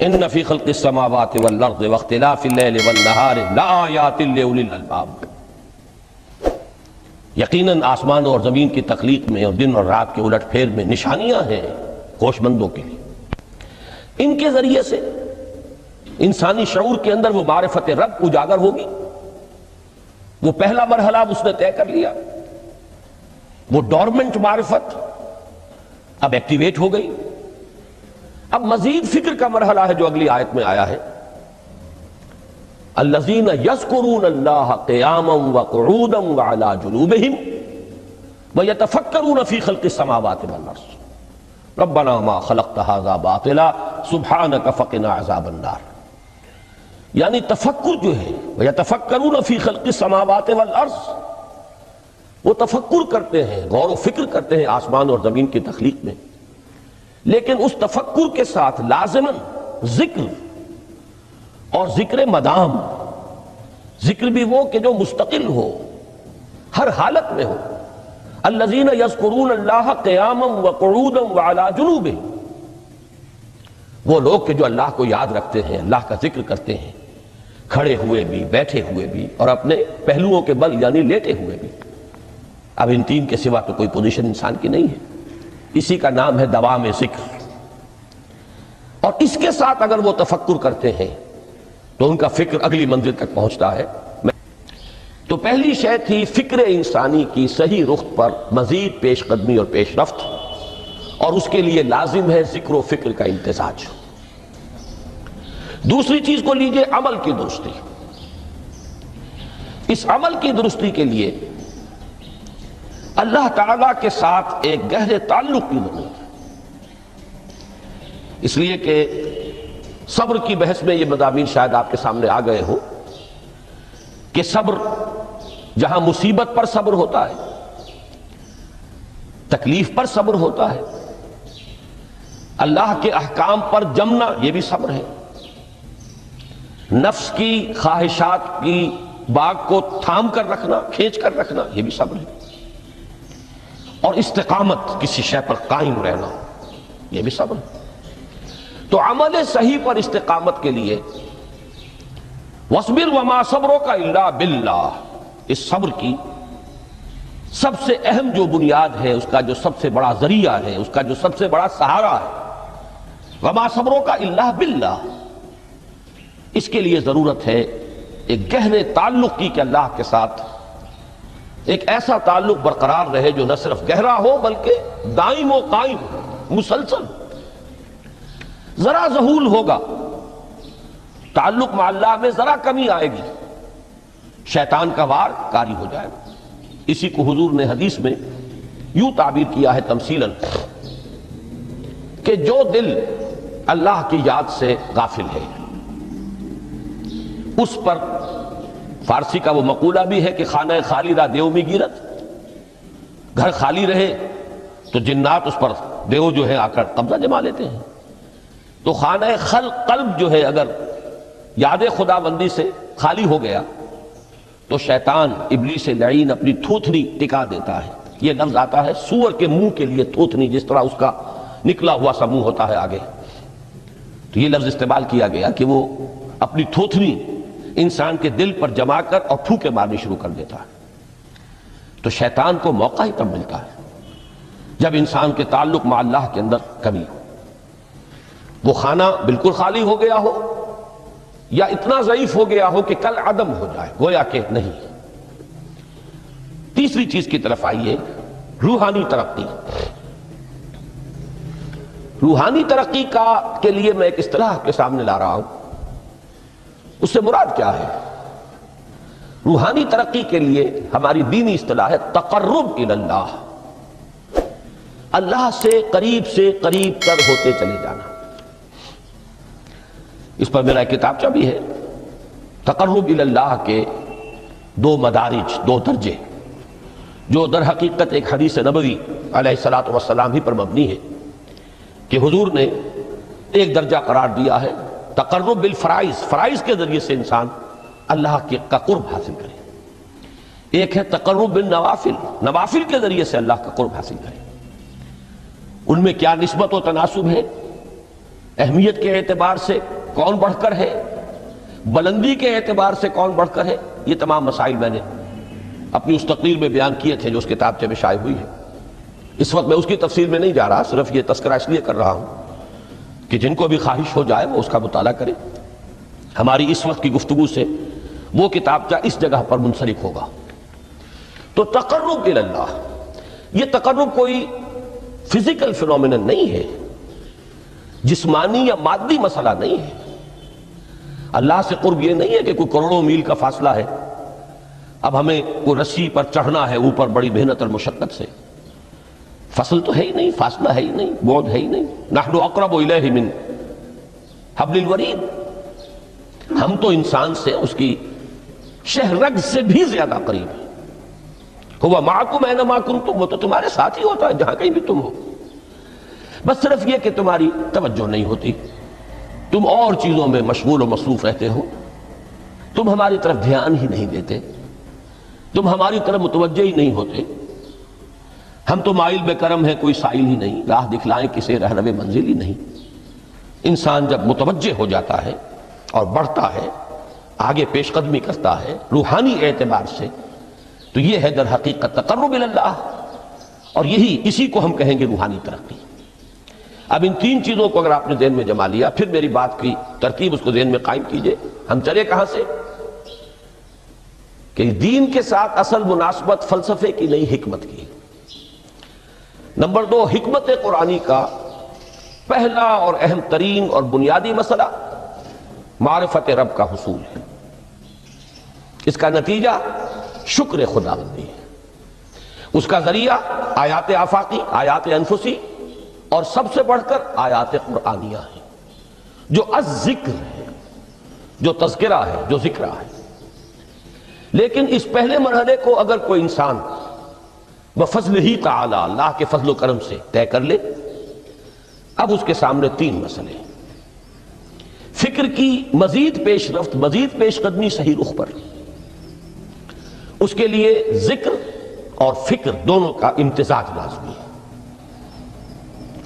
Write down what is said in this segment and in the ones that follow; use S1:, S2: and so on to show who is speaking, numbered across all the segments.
S1: ان فی خلق السماوات والارض واختلاف اللیل والنہار لآیات لأولی الالباب، یقیناً آسمان اور زمین کی تخلیق میں اور دن اور رات کے الٹ پھیر میں نشانیاں ہیں ہوش مندوں کے لیے۔ ان کے ذریعے سے انسانی شعور کے اندر وہ معرفت رب اجاگر ہوگی۔ وہ پہلا مرحلہ اس نے طے کر لیا، وہ ڈورمنٹ معرفت اب ایکٹیویٹ ہو گئی۔ اب مزید فکر کا مرحلہ ہے جو اگلی آیت میں آیا ہے، الذین یذکرون اللہ قیاما وقعودا وعلی جنوبہم ویتفکرون فی خلق السماوات والارض ربنا ما خلقت ھذا باطلا سبحانک فقنا عذاب النار۔ یعنی تفکر جو ہے، ویتفکرون فی خلق السماوات والارض، وہ تفکر کرتے ہیں، غور و فکر کرتے ہیں آسمان اور زمین کی تخلیق میں، لیکن اس تفکر کے ساتھ لازماً ذکر، اور ذکر مدام، ذکر بھی وہ کہ جو مستقل ہو، ہر حالت میں ہو۔ الذین یذکرون اللہ قیاما وقعودا وعلی جنوبہم، وہ لوگ کہ جو اللہ کو یاد رکھتے ہیں، اللہ کا ذکر کرتے ہیں، کھڑے ہوئے بھی، بیٹھے ہوئے بھی، اور اپنے پہلوؤں کے بل یعنی لیٹے ہوئے بھی۔ اب ان تین کے سوا تو کوئی پوزیشن انسان کی نہیں ہے، اسی کا نام ہے دوام ذکر۔ اور اس کے ساتھ اگر وہ تفکر کرتے ہیں تو ان کا فکر اگلی منزل تک پہنچتا ہے۔ تو پہلی شے تھی فکر انسانی کی صحیح رخ پر مزید پیش قدمی اور پیش رفت، اور اس کے لیے لازم ہے ذکر و فکر کا امتزاج۔ دوسری چیز کو لیجئے عمل کی درستی۔ اس عمل کی درستی کے لیے اللہ تعالیٰ کے ساتھ ایک گہرے تعلق کی ضرورت ہے، اس لیے کہ صبر کی بحث میں یہ مضامین شاید آپ کے سامنے آ گئے ہوں کہ صبر، جہاں مصیبت پر صبر ہوتا ہے، تکلیف پر صبر ہوتا ہے، اللہ کے احکام پر جمنا یہ بھی صبر ہے، نفس کی خواہشات کی باغ کو تھام کر رکھنا، کھینچ کر رکھنا یہ بھی صبر ہے، اور استقامت، کسی شے پر قائم رہنا یہ بھی صبر ہے۔ تو عمل صحیح پر استقامت کے لیے وَاصْبِرْ وَمَا صَبْرُكَ إِلَّا بِاللَّهِ، اس صبر کی سب سے اہم جو بنیاد ہے، اس کا جو سب سے بڑا ذریعہ ہے، اس کا جو سب سے بڑا سہارا ہے، وَمَا صَبْرُكَ إِلَّا بِاللَّهِ، اس کے لیے ضرورت ہے ایک گہرے تعلق کی کہ اللہ کے ساتھ ایک ایسا تعلق برقرار رہے جو نہ صرف گہرا ہو بلکہ دائم و قائم ہو، مسلسل۔ ذرا ذہول ہوگا، تعلق مع اللہ میں ذرا کمی آئے گی، شیطان کا وار کاری ہو جائے گا۔ اسی کو حضور نے حدیث میں یوں تعبیر کیا ہے تمثیلاً کہ جو دل اللہ کی یاد سے غافل ہے، اس پر فارسی کا وہ مقولہ بھی ہے کہ خانہ خالی را دیو میں گیرت، گھر خالی رہے تو جنات اس پر دیو جو ہے آ کر قبضہ جما لیتے ہیں۔ تو خانہ قلب جو ہے اگر یاد خدا بندی سے خالی ہو گیا تو شیطان ابلیس لعین اپنی تھوتھنی ٹکا دیتا ہے۔ یہ لفظ آتا ہے سور کے منہ کے لیے تھوتھنی، جس طرح اس کا نکلا ہوا سا منہ ہوتا ہے آگے، تو یہ لفظ استعمال کیا گیا کہ وہ اپنی تھوتھنی انسان کے دل پر جما کر اور پھوکے مارنی شروع کر دیتا ہے۔ تو شیطان کو موقع ہی تب ملتا ہے جب انسان کے تعلق مع اللہ کے اندر کمی ہو، وہ خانہ بالکل خالی ہو گیا ہو یا اتنا ضعیف ہو گیا ہو کہ کل عدم ہو جائے، گویا کہ نہیں۔ تیسری چیز کی طرف آئیے، روحانی ترقی۔ روحانی ترقی کے لیے میں ایک اصطلاح کے سامنے لا رہا ہوں، اس سے مراد کیا ہے؟ روحانی ترقی کے لیے ہماری دینی اصطلاح ہے تقرب الی اللہ، اللہ سے قریب تر ہوتے چلے جانا۔ اس پر میرا کتابچہ بھی ہے، تقرب الی اللہ کے دو مدارج، دو درجے، جو در حقیقت ایک حدیث نبوی علیہ الصلوۃ والسلام ہی پر مبنی ہے کہ حضور نے ایک درجہ قرار دیا ہے تقرب بالفرائض، فرائض کے ذریعے سے انسان اللہ کا قرب حاصل کرے۔ ایک ہے تقرب بالنوافل، نوافل کے ذریعے سے اللہ کا قرب حاصل کرے۔ ان میں کیا نسبت و تناسب ہے؟ اہمیت کے اعتبار سے کون بڑھ کر ہے، بلندی کے اعتبار سے کون بڑھ کر ہے، یہ تمام مسائل میں نے اپنی اس تقریر میں بیان کیے تھے جو اس کتابچے میں شائع ہوئی ہے۔ اس وقت میں اس کی تفصیل میں نہیں جا رہا، صرف یہ تذکرہ اس لیے کر رہا ہوں کہ جن کو بھی خواہش ہو جائے وہ اس کا مطالعہ کرے۔ ہماری اس وقت کی گفتگو سے وہ کتابچہ اس جگہ پر منسلک ہوگا۔ تو تقرب الی اللہ، یہ تقرب کوئی فزیکل فینومینن نہیں ہے، جسمانی یا مادی مسئلہ نہیں ہے۔ اللہ سے قرب یہ نہیں ہے کہ کوئی کروڑوں میل کا فاصلہ ہے، اب ہمیں کوئی رسی پر چڑھنا ہے اوپر بڑی محنت اور مشقت سے، فصل تو ہے ہی نہیں، فاصلہ ہے ہی نہیں، بعد ہے ہی نہیں۔ نحن اقرب الیہ من حبل الورید، ہم تو انسان سے اس کی شہرگ سے بھی زیادہ قریب ہیں۔ ہوا معکم اینما کنتم، وہ تو تمہارے ساتھ ہی ہوتا ہے جہاں کہیں بھی تم ہو، بس صرف یہ کہ تمہاری توجہ نہیں ہوتی، تم اور چیزوں میں مشغول و مصروف رہتے ہو، تم ہماری طرف دھیان ہی نہیں دیتے، تم ہماری طرف متوجہ ہی نہیں ہوتے۔ ہم تو مائل بے کرم ہیں، کوئی سائل ہی نہیں، راہ دکھلائیں کسے رہنو منزل ہی نہیں۔ انسان جب متوجہ ہو جاتا ہے اور بڑھتا ہے، آگے پیش قدمی کرتا ہے روحانی اعتبار سے، تو یہ ہے در حقیقت تقرب الی اللہ، اور اسی کو ہم کہیں گے روحانی ترقی۔ اب ان تین چیزوں کو اگر آپ نے ذہن میں جما لیا، پھر میری بات کی ترکیب اس کو ذہن میں قائم کیجئے۔ ہم چلے کہاں سے؟ کہ دین کے ساتھ اصل مناسبت فلسفے کی نہیں، حکمت کی۔ نمبر 2، حکمت قرآنی کا پہلا اور اہم ترین اور بنیادی مسئلہ معرفت رب کا حصول ہے۔ اس کا نتیجہ شکر خداوندی ہے، اس کا ذریعہ آیات آفاقی، آیات انفسی، اور سب سے بڑھ کر آیات قرآنیہ ہیں جو الذکر ہے، جو تذکرہ ہے، جو ذکرہ ہے۔ لیکن اس پہلے مرحلے کو اگر کوئی انسان بفضل ہی تعالی، اللہ کے فضل و کرم سے طے کر لے، اب اس کے سامنے تین مسئلے، فکر کی مزید پیش رفت، مزید پیش قدمی صحیح رخ پر، اس کے لیے ذکر اور فکر دونوں کا امتزاج لازمی ہے۔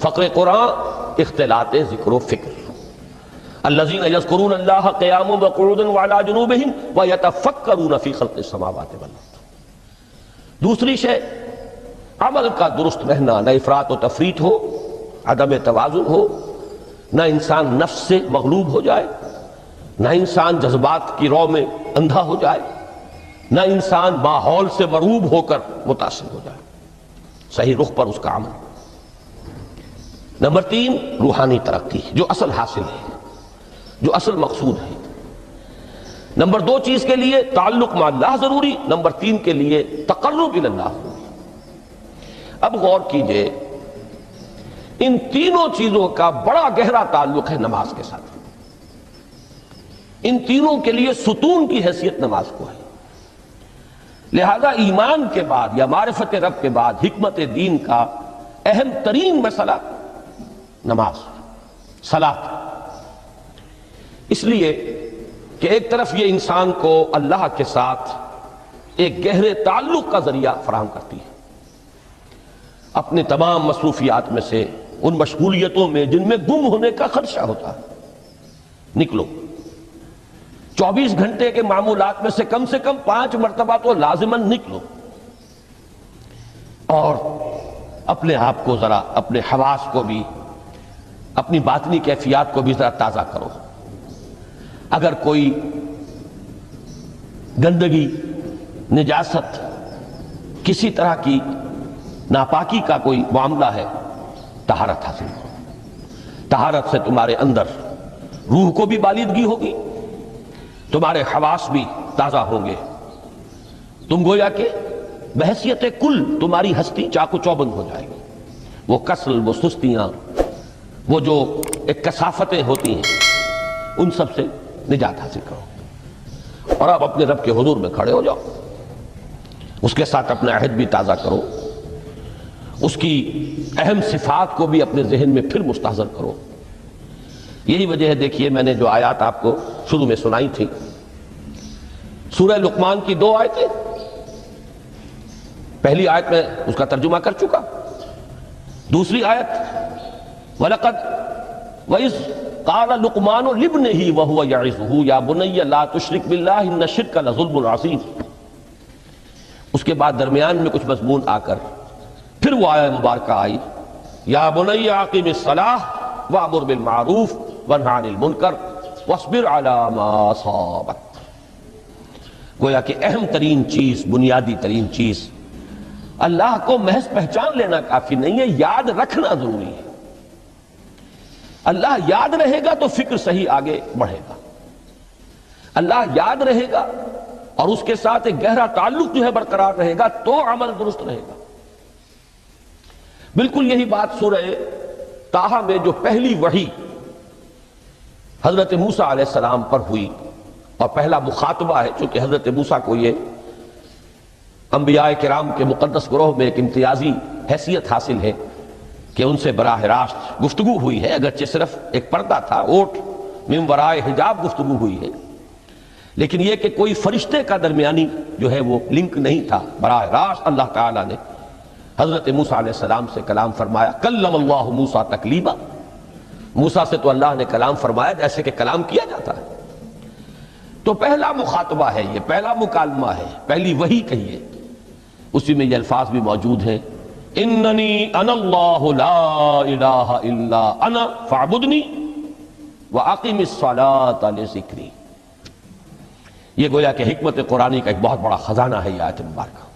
S1: فقر قرآن اختلاط ذکر و فکر۔ الذین یذکرون اللہ قیاما وقعودا وعلی جنوبہم ویتفکرون فی خلق السماوات والارض۔ دوسری شے عمل کا درست رہنا، نہ افراط و تفریط ہو، عدم توازن ہو، نہ انسان نفس سے مغلوب ہو جائے، نہ انسان جذبات کی رو میں اندھا ہو جائے، نہ انسان ماحول سے مرعوب ہو کر متاثر ہو جائے، صحیح رخ پر اس کا عمل۔ نمبر 3، روحانی ترقی، جو اصل حاصل ہے، جو اصل مقصود ہے۔ نمبر 2 چیز کے لیے تعلق مع اللہ ضروری، نمبر 3 کے لیے تقرب الی اللہ ضروری۔ اب غور کیجئے، ان تینوں چیزوں کا بڑا گہرا تعلق ہے نماز کے ساتھ۔ ان تینوں کے لیے ستون کی حیثیت نماز کو ہے۔ لہذا ایمان کے بعد یا معرفت رب کے بعد حکمت دین کا اہم ترین مسئلہ نماز، صلاۃ۔ اس لیے کہ ایک طرف یہ انسان کو اللہ کے ساتھ ایک گہرے تعلق کا ذریعہ فراہم کرتی ہے۔ اپنے تمام مصروفیات میں سے، ان مشغولیتوں میں جن میں گم ہونے کا خدشہ ہوتا ہے، نکلو۔ 24 گھنٹے کے معمولات میں سے کم 5 مرتبہ تو لازماً نکلو، اور اپنے آپ کو ذرا، اپنے حواس کو بھی، اپنی باطنی کیفیات کو بھی ذرا تازہ کرو۔ اگر کوئی گندگی، نجاست، کسی طرح کی ناپاکی کا کوئی معاملہ ہے، طہارت حاصل کرو۔ طہارت سے تمہارے اندر روح کو بھی بالیدگی ہوگی، تمہارے حواس بھی تازہ ہوں گے، تم گویا کہ بحیثیت کل تمہاری ہستی چاق و چوبند ہو جائے گی۔ وہ کسل، وہ سستیاں، وہ جو ایک کثافتیں ہوتی ہیں، ان سب سے نجات حاصل کرو، اور اب اپنے رب کے حضور میں کھڑے ہو جاؤ، اس کے ساتھ اپنا عہد بھی تازہ کرو، اس کی اہم صفات کو بھی اپنے ذہن میں پھر مستحضر کرو۔ یہی وجہ ہے، دیکھیے میں نے جو آیات آپ کو شروع میں سنائی تھی، سورہ لقمان کی 2 آیتیں، پہلی آیت میں اس کا ترجمہ کر چکا، دوسری آیت وَلَقَدْ وَإِذْ قَالَ لُقْمَانُ لِابْنِهِ وَهُوَ يَعِظُهُ يَا بُنَيَّ لَا تُشْرِكْ بِاللَّهِ إِنَّ الشِّرْكَ لَظُلْمٌ عَظِيمٌ۔ اس کے بعد درمیان میں کچھ مضمون آ کر پھر وہ آیہ مبارکہ آئی، یا بنی اقم الصلاۃ وامر بالمعروف وانہی عن المنکر واصبر علی ما اصابک۔ گویا کہ اہم ترین چیز، بنیادی ترین چیز، اللہ کو محض پہچان لینا کافی نہیں ہے، یاد رکھنا ضروری ہے۔ اللہ یاد رہے گا تو فکر صحیح آگے بڑھے گا، اللہ یاد رہے گا اور اس کے ساتھ ایک گہرا تعلق جو ہے برقرار رہے گا تو عمل درست رہے گا۔ بالکل یہی بات سورہ طٰہٰ میں جو پہلی وحی حضرت موسیٰ علیہ السلام پر ہوئی اور پہلا مخاطبہ ہے، چونکہ حضرت موسیٰ کو یہ انبیاء کرام کے مقدس گروہ میں ایک امتیازی حیثیت حاصل ہے کہ ان سے براہ راست گفتگو ہوئی ہے، اگرچہ صرف ایک پردہ تھا، اوٹ من ورائے حجاب گفتگو ہوئی ہے، لیکن یہ کہ کوئی فرشتے کا درمیانی جو ہے وہ لنک نہیں تھا، براہ راست اللہ تعالیٰ نے حضرت موسیٰ علیہ السلام سے کلام فرمایا۔ کلم اللہ موسیٰ تکلیما، موسیٰ سے تو اللہ نے کلام فرمایا جیسے کہ کلام کیا جاتا ہے۔ تو پہلا مخاطبہ ہے، یہ پہلا مکالمہ ہے، پہلی وحی کہیے، اسی میں یہ الفاظ بھی موجود ہیں، اننی انا اللہ لا الہ الا انا فاعبدنی واقم الصلاۃ لذکری۔ یہ گویا کہ حکمت قرآنی کا ایک بہت بڑا خزانہ ہے یہ آیت مبارکہ،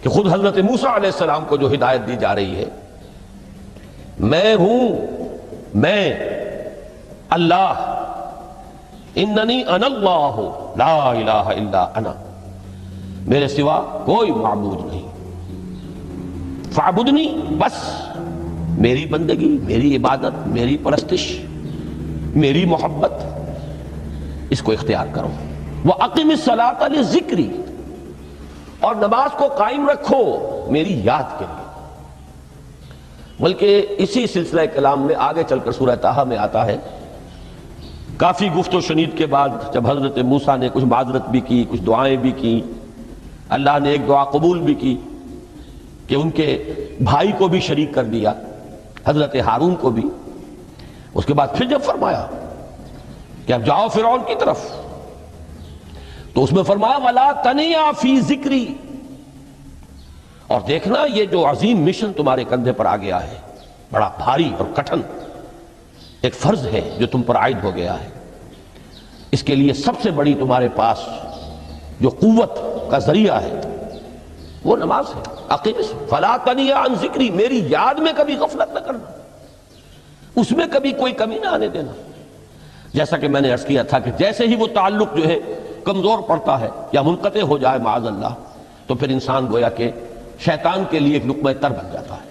S1: کہ خود حضرت موسیٰ علیہ السلام کو جو ہدایت دی جا رہی ہے، میں ہوں، میں اللہ، اننی انا اللہ لا الہ الا انا، میرے سوا کوئی معبود نہیں، فاعبدنی، بس میری بندگی، میری عبادت، میری پرستش، میری محبت، اس کو اختیار کرو۔ وَأَقِمِ الصَّلَاةَ لِذِكْرِي، اور نماز کو قائم رکھو میری یاد کے لیے۔ بلکہ اسی سلسلہ کلام میں آگے چل کر سورہ طٰہٰ میں آتا ہے، کافی گفت و شنید کے بعد جب حضرت موسیٰ نے کچھ معذرت بھی کی، کچھ دعائیں بھی کی، اللہ نے ایک دعا قبول بھی کی کہ ان کے بھائی کو بھی شریک کر دیا، حضرت ہارون کو بھی۔ اس کے بعد پھر جب فرمایا کہ اب جاؤ فرعون کی طرف، تو اس میں فرمایا وَلَا تَنِيَا فِي ذِكْرِي، اور دیکھنا یہ جو عظیم مشن تمہارے کندھے پر آ گیا ہے، بڑا بھاری اور کٹھن ایک فرض ہے جو تم پر عائد ہو گیا ہے، اس کے لیے سب سے بڑی تمہارے پاس جو قوت کا ذریعہ ہے وہ نماز ہے۔ اقیم فلا تنیا عن ذکری، میری یاد میں کبھی غفلت نہ کرنا، اس میں کبھی کوئی کمی نہ آنے دینا۔ جیسا کہ میں نے عرض کیا تھا کہ جیسے ہی وہ تعلق جو ہے کمزور پڑتا ہے یا منقطع ہو جائے معاذ اللہ، تو پھر انسان گویا کہ شیطان کے لیے ایک لقمہ تر بن جاتا ہے۔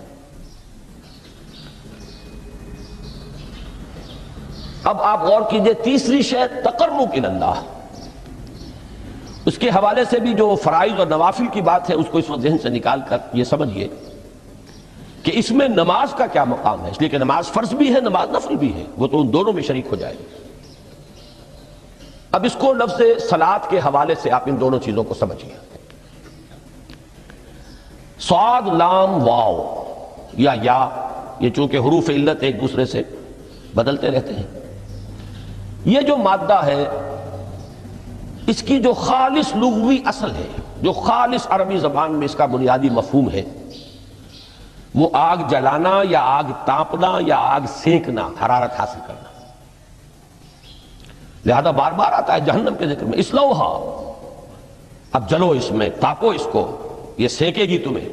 S1: اب آپ غور کیجئے، تیسری شے تقرب الی اللہ، اس کے حوالے سے بھی جو فرائض اور نوافل کی بات ہے اس کو اس وقت ذہن سے نکال کر یہ سمجھیے کہ اس میں نماز کا کیا مقام ہے، اس لیے کہ نماز فرض بھی ہے، نماز نفل بھی ہے، وہ تو ان دونوں میں شریک ہو جائے گی۔ اب اس کو لفظ صلاۃ کے حوالے سے آپ ان دونوں چیزوں کو سمجھیے۔ صاد لام واو یا یہ چونکہ حروف علت ایک دوسرے سے بدلتے رہتے ہیں، یہ جو مادہ ہے اس کی جو خالص لغوی اصل ہے، جو خالص عربی زبان میں اس کا بنیادی مفہوم ہے، وہ آگ جلانا یا آگ تاپنا یا آگ سینکنا، حرارت حاصل کرنا۔ لہذا بار بار آتا ہے جہنم کے ذکر میں، اسلوہا، اب جلو اس میں، تاپو اس کو، یہ سینکے گی تمہیں۔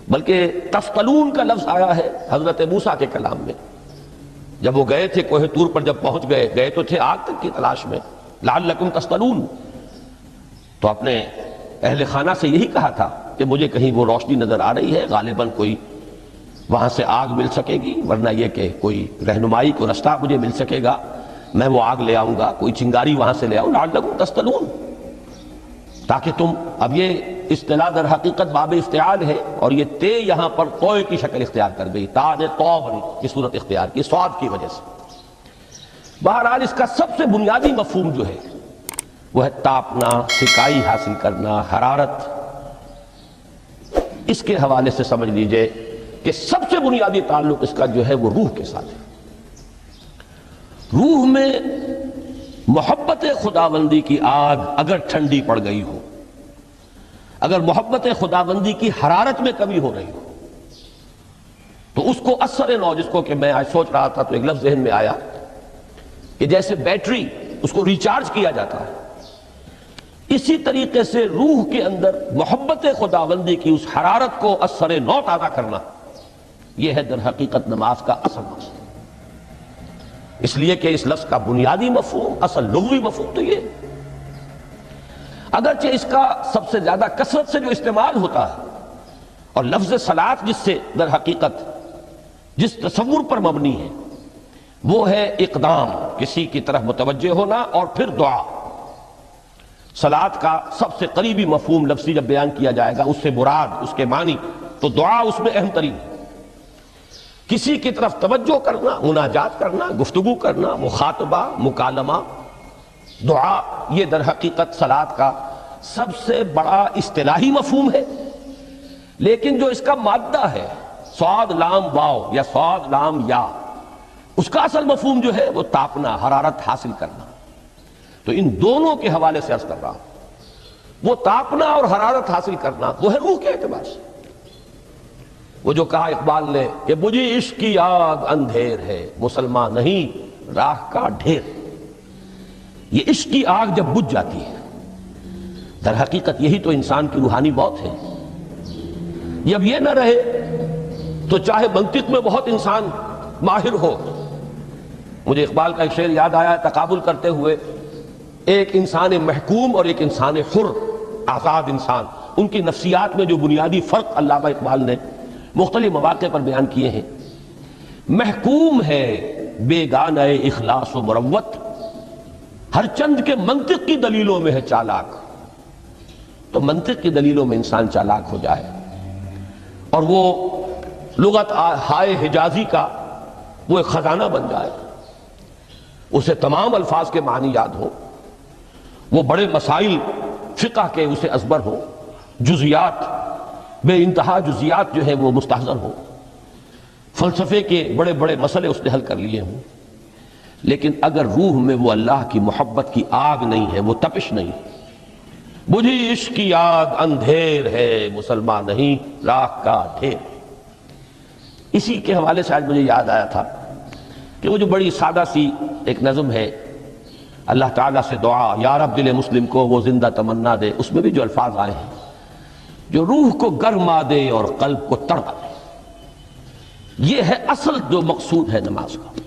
S1: بلکہ تفتلون کا لفظ آیا ہے حضرت موسیٰ کے کلام میں، جب وہ گئے تھے کوہ طور پر، جب پہنچ گئے تو تھے آگ تک کی تلاش میں، لعلکم تفتلون، تو اپنے اہل خانہ سے یہی کہا تھا کہ مجھے کہیں وہ روشنی نظر آ رہی ہے، غالباً کوئی وہاں سے آگ مل سکے گی، ورنہ یہ کہ کوئی رہنمائی کو رستہ مجھے مل سکے گا، میں وہ آگ لے آؤں گا، کوئی چنگاری وہاں سے لے آؤں، لعلکم تفتلون، تاکہ تم، اب یہ اصطلاح در حقیقت باب افتعال ہے، اور یہ تے یہاں پر توئے کی شکل اختیار کر گئی، تا نے تو کی صورت اختیار کی صاد کی وجہ سے۔ بہرحال اس کا سب سے بنیادی مفہوم جو ہے وہ ہے تاپنا، سکائی حاصل کرنا، حرارت۔ اس کے حوالے سے سمجھ لیجئے کہ سب سے سے بنیادی تعلق اس کا جو ہے وہ روح کے ساتھ ہے۔ روح میں محبت خداوندی کی آگ اگر ٹھنڈی پڑ گئی ہو، اگر محبت خداوندی کی حرارت میں کمی ہو رہی ہو، تو اس کو اثر نو، جس کو کہ میں آج سوچ رہا تھا تو ایک لفظ ذہن میں آیا کہ جیسے بیٹری اس کو ریچارج کیا جاتا ہے، اسی طریقے سے روح کے اندر محبت خداوندی کی اس حرارت کو اثر نو تازہ کرنا، یہ ہے در حقیقت نماز کا اصل مقصد۔ اس لیے کہ اس لفظ کا بنیادی مفہوم، اصل لغوی مفہوم تو یہ، اگرچہ اس کا سب سے زیادہ کثرت سے جو استعمال ہوتا ہے، اور لفظ صلاۃ جس سے در حقیقت جس تصور پر مبنی ہے وہ ہے اقدام، کسی کی طرف متوجہ ہونا اور پھر دعا۔ صلاۃ کا سب سے قریبی مفہوم لفظی جب بیان کیا جائے گا، اس سے مراد، اس کے معنی تو دعا اس میں اہم ترین ہے۔ کسی کی طرف توجہ کرنا، مناجات کرنا، گفتگو کرنا، مخاطبہ، مکالمہ، دعا، یہ در حقیقت صلاۃ کا سب سے بڑا اصطلاحی مفہوم ہے۔ لیکن جو اس کا مادہ ہے، صاد لام واو یا صاد لام یا، اس کا اصل مفہوم جو ہے وہ تاپنا، حرارت حاصل کرنا۔ تو ان دونوں کے حوالے سے عرض کر رہا ہوں، وہ تاپنا اور حرارت حاصل کرنا وہ ہے روح کے اعتبار سے۔ وہ جو کہا اقبال نے کہ بجھی عشق کی آگ اندھیر ہے، مسلمان نہیں راہ کا ڈھیر۔ یہ عشق کی آگ جب بجھ جاتی ہے، در حقیقت یہی تو انسان کی روحانی موت ہے۔ جب یہ نہ رہے تو چاہے منطق میں بہت انسان ماہر ہو، مجھے اقبال کا ایک شعر یاد آیا تقابل کرتے ہوئے، ایک انسان محکوم اور ایک انسان حر، آزاد انسان، ان کی نفسیات میں جو بنیادی فرق علامہ اقبال نے مختلف مواقع پر بیان کیے ہیں۔ محکوم ہے بیگانہ اخلاص و مروت، ہر چند کے منطق کی دلیلوں میں ہے چالاک۔ تو منطق کی دلیلوں میں انسان چالاک ہو جائے اور وہ لغت ہائے حجازی کا وہ ایک خزانہ بن جائے، اسے تمام الفاظ کے معنی یاد ہو، وہ بڑے مسائل فقہ کے اسے ازبر ہو، جزیات، بے انتہا جزیات جو ہے وہ مستحضر ہو، فلسفے کے بڑے بڑے مسئلے اس نے حل کر لیے ہوں، لیکن اگر روح میں وہ اللہ کی محبت کی آگ نہیں ہے، وہ تپش نہیں، بجھی عشق کی آگ اندھیر ہے، مسلمان نہیں راہ کا ڈھیر۔ اسی کے حوالے سے آج مجھے یاد آیا تھا کہ وہ جو بڑی سادہ سی ایک نظم ہے، اللہ تعالیٰ سے دعا، یا رب دل مسلم کو وہ زندہ تمنا دے، اس میں بھی جو الفاظ آئے ہیں جو روح کو گرما دے اور قلب کو تڑپا دے، یہ ہے اصل جو مقصود ہے نماز کا۔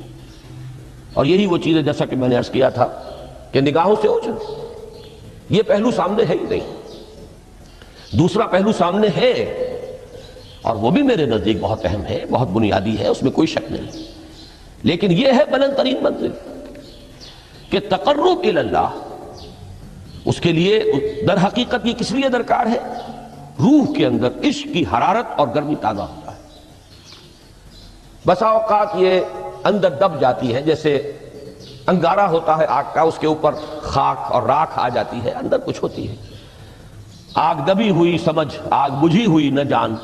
S1: اور یہی وہ چیزیں جیسا کہ میں نے عرض کیا تھا کہ نگاہوں سے اوجھل، یہ پہلو سامنے ہے ہی نہیں، دوسرا پہلو سامنے ہے اور وہ بھی میرے نزدیک بہت اہم ہے، بہت بنیادی ہے، اس میں کوئی شک نہیں، لیکن یہ ہے بلند ترین منزل کہ تقرب الی اللہ، اس کے لیے در حقیقت یہ کس لیے درکار ہے؟ روح کے اندر عشق کی حرارت اور گرمی تازہ ہوتا ہے۔ بسا اوقات یہ اندر دب جاتی ہے، جیسے انگارہ ہوتا ہے آگ کا، اس کے اوپر خاک اور راکھ آ جاتی ہے، اندر کچھ ہوتی ہے، آگ دبی ہوئی سمجھ، آگ بجھی ہوئی نہ جان،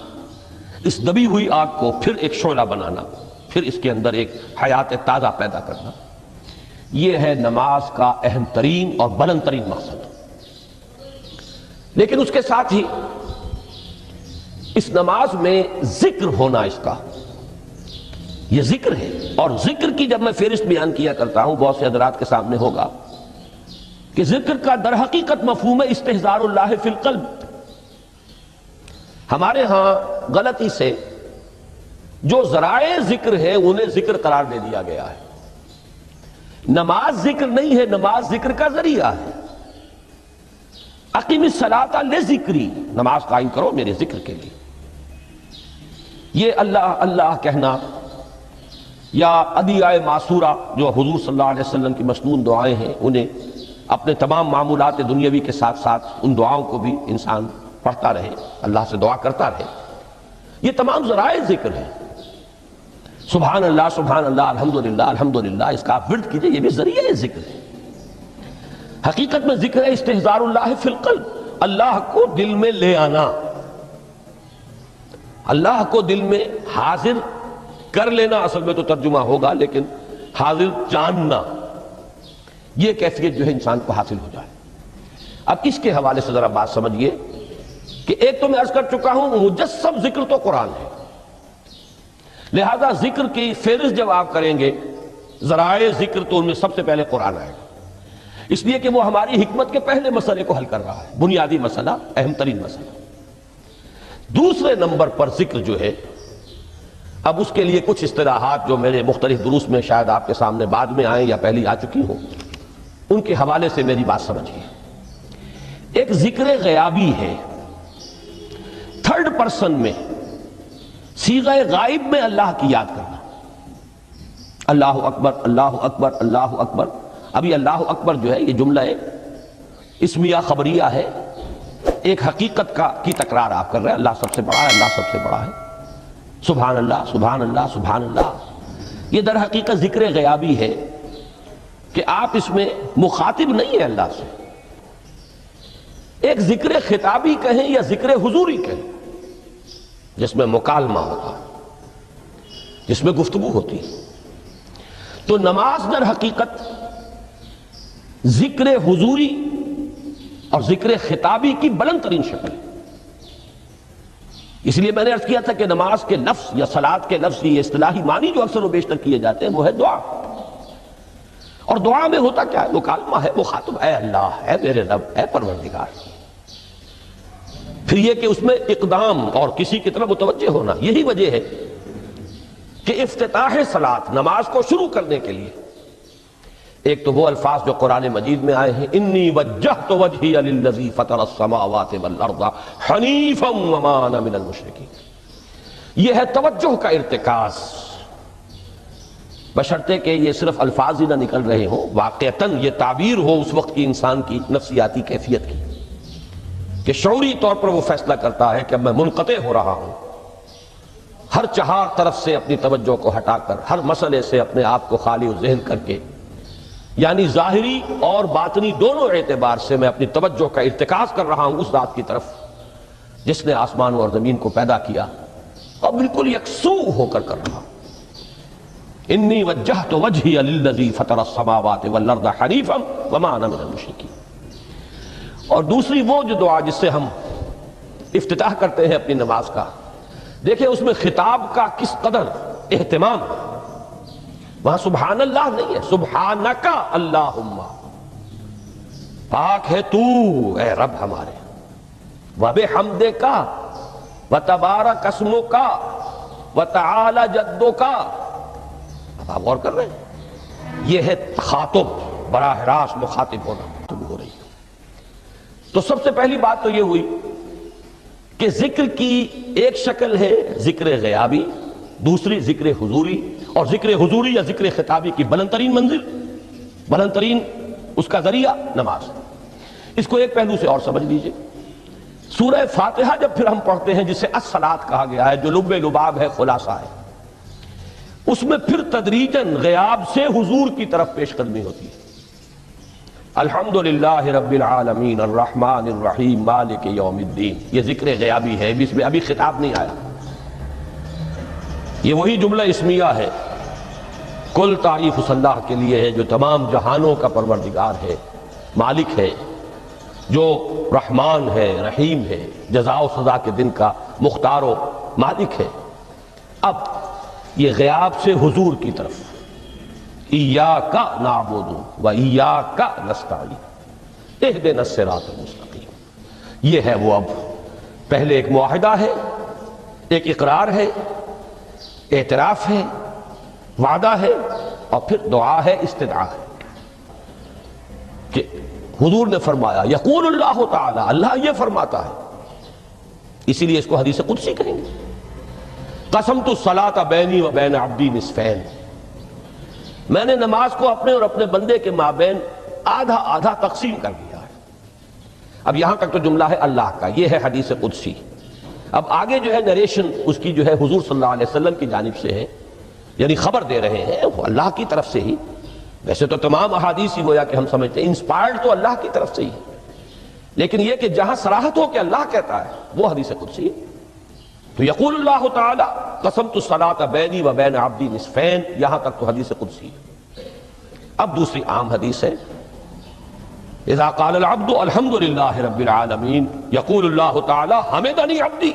S1: اس دبی ہوئی آگ کو پھر ایک شعلہ بنانا، پھر اس کے اندر ایک حیات تازہ پیدا کرنا، یہ ہے نماز کا اہم ترین اور بلند ترین مقصد۔ لیکن اس کے ساتھ ہی اس نماز میں ذکر ہونا، اس کا یہ ذکر ہے، اور ذکر کی جب میں فہرست بیان کیا کرتا ہوں بہت سے حضرات کے سامنے ہوگا کہ ذکر کا در حقیقت مفہوم ہے استحضار اللہ فی القلب۔ ہمارے ہاں غلطی سے جو ذرائع ذکر ہے انہیں ذکر قرار دے دیا گیا ہے۔ نماز ذکر نہیں ہے، نماز ذکر کا ذریعہ ہے۔ اقیم الصلاۃ لذکری، نماز قائم کرو میرے ذکر کے لیے۔ یہ اللہ اللہ کہنا یا ادعیہ معصورہ جو حضور صلی اللہ علیہ وسلم کی مسنون دعائیں ہیں، انہیں اپنے تمام معمولات دنیاوی کے ساتھ ساتھ ان دعاؤں کو بھی انسان پڑھتا رہے، اللہ سے دعا کرتا رہے، یہ تمام ذرائع ذکر ہیں۔ سبحان اللہ الحمدللہ الحمدللہ، اس کا آپ ورد کیجئے، یہ بھی ذریعہ ذکر ہے۔ حقیقت میں ذکر ہے استحضار اللہ فی القلب، اللہ کو دل میں لے آنا، اللہ کو دل میں حاضر کر لینا اصل میں تو ترجمہ ہوگا، لیکن حاضر جاننا، یہ کیفیت جو ہے انسان کو حاصل ہو جائے۔ اب اس کے حوالے سے ذرا بات سمجھیے کہ ایک تو میں عرض کر چکا ہوں مجسم ذکر تو قرآن ہے، لہذا ذکر کی فہرست جب آپ کریں گے ذرائع ذکر تو ان میں سب سے پہلے قرآن آئے گا، اس لیے کہ وہ ہماری حکمت کے پہلے مسئلے کو حل کر رہا ہے، بنیادی مسئلہ، اہم ترین مسئلہ۔ دوسرے نمبر پر ذکر جو ہے، اب اس کے لیے کچھ اصطلاحات جو میرے مختلف دروس میں شاید آپ کے سامنے بعد میں آئیں یا پہلی آ چکی ہوں، ان کے حوالے سے میری بات سمجھیے۔ ایک ذکر غیابی ہے، تھرڈ پرسن میں صیغہ غائب میں اللہ کی یاد کرنا، اللہ اکبر اللہ اکبر اللہ اکبر۔ ابھی اللہ اکبر جو ہے یہ جملہ اسمیہ خبریہ ہے، ایک حقیقت کی تکرار آپ کر رہے ہیں، اللہ سب سے بڑا ہے، اللہ سب سے بڑا ہے، سبحان اللہ سبحان اللہ سبحان اللہ۔ یہ در حقیقت ذکر غیابی ہے کہ آپ اس میں مخاطب نہیں ہیں اللہ سے، ایک ذکر خطابی کہیں یا ذکر حضوری کہیں، جس میں مکالمہ ہوتا ہے، جس میں گفتگو ہوتی ہے۔ تو نماز در حقیقت ذکر حضوری اور ذکر خطابی کی بلند ترین شکل ہے۔ اس لیے میں نے عرض کیا تھا کہ نماز کے لفظ یا صلاۃ کے لفظ یہ اصطلاحی معنی جو اکثر و بیشتر کیے جاتے ہیں وہ ہے دعا، اور دعا میں ہوتا کیا ہے؟ مکالمہ ہے، مخاطب اے اللہ، اے میرے رب، اے پروردگار۔ پھر یہ کہ اس میں اقدام اور کسی کی طرف متوجہ ہونا، یہی وجہ ہے کہ افتتاح صلاۃ، نماز کو شروع کرنے کے لیے ایک تو وہ الفاظ جو قرآن مجید میں آئے ہیں، انی وجہت وجہی للذی فطر السماوات والارض حنیفا وما انا من المشرکین، یہ ہے توجہ کا ارتکاز، بشرطے کہ یہ صرف الفاظ ہی نہ نکل رہے ہوں، واقعتاً یہ تعبیر ہو اس وقت کی انسان کی نفسیاتی کیفیت کی، کہ شعوری طور پر وہ فیصلہ کرتا ہے کہ اب میں منقطع ہو رہا ہوں، ہر چہار طرف سے اپنی توجہ کو ہٹا کر، ہر مسئلے سے اپنے آپ کو خالی و ذہن کر کے، یعنی ظاہری اور باطنی دونوں اعتبار سے میں اپنی توجہ کا ارتکاز کر رہا ہوں اس ذات کی طرف جس نے آسمان اور زمین کو پیدا کیا، اور بالکل یکسو ہو کر رہا ہوں۔ انی وجہت وجہی للذی فطر السماوات والارض حنیفا وما انا من المشرکین۔ اور دوسری وہ جو دعا جس سے ہم افتتاح کرتے ہیں اپنی نماز کا، دیکھیں اس میں خطاب کا کس قدر اہتمام، وہاں سبحان اللہ نہیں ہے، سبحانک اللہم، پاک ہے تو اے رب ہمارے، وبحمدک وتبارک اسمک وتعالی جدک۔ اب آپ غور کر رہے ہیں، یہ ہے خاطب، براہ راست مخاطب ہونا ہو رہی ہے۔ تو سب سے پہلی بات تو یہ ہوئی کہ ذکر کی ایک شکل ہے ذکر غیابی، دوسری ذکر حضوری، اور ذکر حضوری یا ذکر خطابی کی بلند ترین منزل، بلند ترین اس کا ذریعہ نماز۔ اس کو ایک پہلو سے اور سمجھ لیجئے، سورہ فاتحہ جب پھر ہم پڑھتے ہیں جسے الصلاۃ کہا گیا ہے، جو لب لباب ہے، خلاصہ ہے، اس میں پھر تدریجاً غیاب سے حضور کی طرف پیش قدمی ہوتی ہے۔ الحمدللہ رب العالمین الرحمن الرحیم مالک یوم الدین، یہ ذکر غیابی ہے، اس میں ابھی خطاب نہیں آیا، یہ وہی جملہ اسمیہ ہے، کل تعریف اس اللہ کے لیے ہے جو تمام جہانوں کا پروردگار ہے، مالک ہے، جو رحمان ہے، رحیم ہے، جزا و سزا کے دن کا مختار و مالک ہے۔ اب یہ غیاب سے حضور کی طرف، ایاک نعبد و ایاک نستعین اہدنا الصراط المستقیم، یہ ہے وہ۔ اب پہلے ایک معاہدہ ہے، ایک اقرار ہے، اعتراف ہے، وعدہ ہے، اور پھر دعا ہے، استدعا ہے کہ حضور نے فرمایا، یقول اللہ تعالی، اللہ یہ فرماتا ہے، اسی لیے اس کو حدیث قدسی کہیں گے، قسمت الصلاۃ بینی و بین عبدی نصفین، میں نے نماز کو اپنے اور اپنے بندے کے مابین آدھا آدھا تقسیم کر دیا ہے۔ اب یہاں تک تو جملہ ہے اللہ کا، یہ ہے حدیث قدسی۔ اب آگے جو ہے نریشن اس کی جو ہے حضور صلی اللہ علیہ وسلم کی جانب سے ہے، یعنی خبر دے رہے ہیں وہ اللہ کی طرف سے ہی، ویسے تو تمام احادیث ہی گویا کہ ہم سمجھتے ہیں انسپائرڈ تو اللہ کی طرف سے ہی، لیکن یہ کہ جہاں صراحت ہو کہ اللہ کہتا ہے وہ حدیث قدسی ہے۔ تو یقول اللہ تعالی قسمت الصلاۃ بینی و بین عبدی نصفین، یہاں تک تو حدیث قدسی ہے۔ اب دوسری عام حدیث ہے، اذا قال العبد الحمد للہ رب العالمین یقول اللہ تعالی حمدنی عبدی،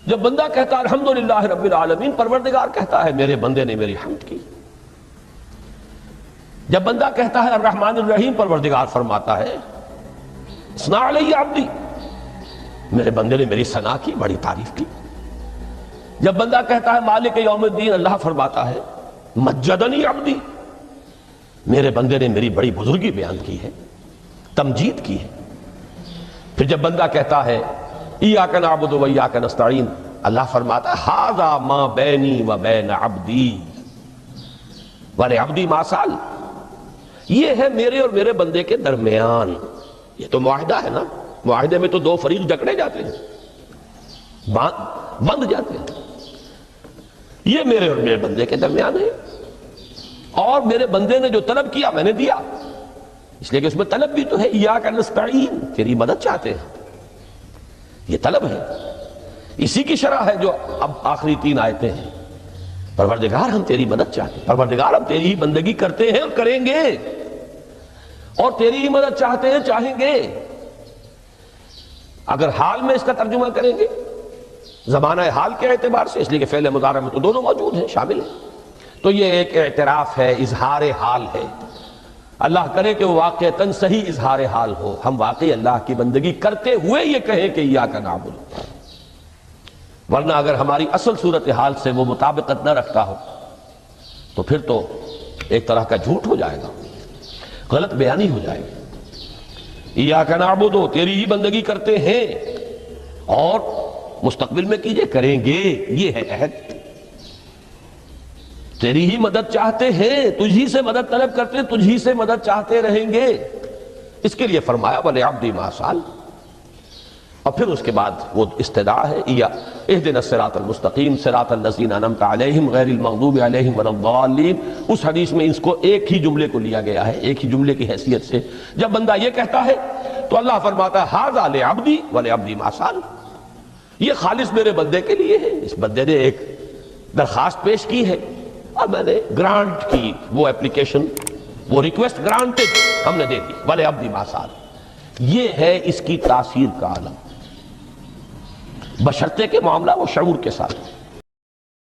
S1: جب بندہ کہتا ہے الحمدللہ رب العالمین، پروردگار کہتا ہے میرے بندے نے میری حمد کی۔ جب بندہ کہتا ہے الرحمن الرحیم، پروردگار فرماتا ہے اثنا علی عبدی، میرے بندے نے میری ثنا کی، بڑی تعریف کی۔ جب بندہ کہتا ہے مالک یوم الدین، اللہ فرماتا ہے مجدنی عبدی، میرے بندے نے میری بڑی بزرگی بیان کی ہے، تمجید کی ہے۔ پھر جب بندہ کہتا ہے ایاک نعبد و ایاک نستعین، اللہ فرماتا ہے ھذا ما بینی و بین عبدی ولعبدی ما سأل، یہ ہے میرے اور میرے بندے کے درمیان۔ یہ تو معاہدہ ہے نا، معاہدے میں تو دو فریق جکڑے جاتے ہیں، بند جاتے ہیں۔ یہ میرے اور میرے بندے کے درمیان ہے، اور میرے بندے نے جو طلب کیا میں نے دیا، اس لیے کہ اس میں طلب بھی تو ہے، ایاک نستعین، تیری مدد چاہتے ہیں، یہ طلب ہے۔ اسی کی شرح ہے جو اب آخری تین آیتیں ہیں، پروردگار ہم تیری مدد چاہتے ہیں، پروردگار ہم تیری ہی بندگی کرتے ہیں اور کریں گے، اور تیری ہی مدد چاہتے ہیں، چاہیں گے۔ اگر حال میں اس کا ترجمہ کریں گے زمانہ حال کے اعتبار سے، اس لیے کہ فعل مضارع میں تو دونوں موجود ہیں، شامل ہیں، تو یہ ایک اعتراف ہے، اظہار حال ہے۔ اللہ کرے کہ وہ واقعتاً صحیح اظہار حال ہو، ہم واقعی اللہ کی بندگی کرتے ہوئے یہ کہیں کہ ایاک نعبد، ورنہ اگر ہماری اصل صورتحال سے وہ مطابقت نہ رکھتا ہو تو پھر تو ایک طرح کا جھوٹ ہو جائے گا، غلط بیانی ہو جائے گی۔ ایاک نعبد، تیری ہی بندگی کرتے ہیں، اور مستقبل میں کیجئے، کریں گے، یہ ہے عہد۔ تیری ہی مدد چاہتے ہیں، تجھی سے مدد طلب کرتے ہیں، تجھی سے مدد چاہتے رہیں گے، اس کے لیے فرمایا وَلِعَبْدِ مَا سَأَلَ۔ اور پھر اس کے بعد وہ استدعا ہے، اهْدِنَا الصِّرَاطَ الْمُسْتَقِيمَ صِرَاطَ الَّذِينَ أَنْعَمْتَ عَلَيْهِمْ غَيْرِ الْمَغْضُوبِ عَلَيْهِمْ وَلَا الضَّالِّينَ۔ اس حدیث میں اس کو ایک ہی جملے کو لیا گیا ہے، ایک ہی جملے کی حیثیت سے۔ جب بندہ یہ کہتا ہے تو اللہ فرماتا ہے ھذا لعبدی ولعبدی ما سأل، یہ خالص میرے بندے کے لیے ہے۔ اس بندے نے ایک درخواست پیش کی ہے اور میں نے گرانٹ کی، وہ اپلیکیشن، وہ ریکویسٹ گرانٹڈ، ہم نے دے دی، ولعبدی ما سأل۔ یہ ہے اس کی تاثیر کا عالم، بشرطے کے معاملہ وہ شعور کے ساتھ۔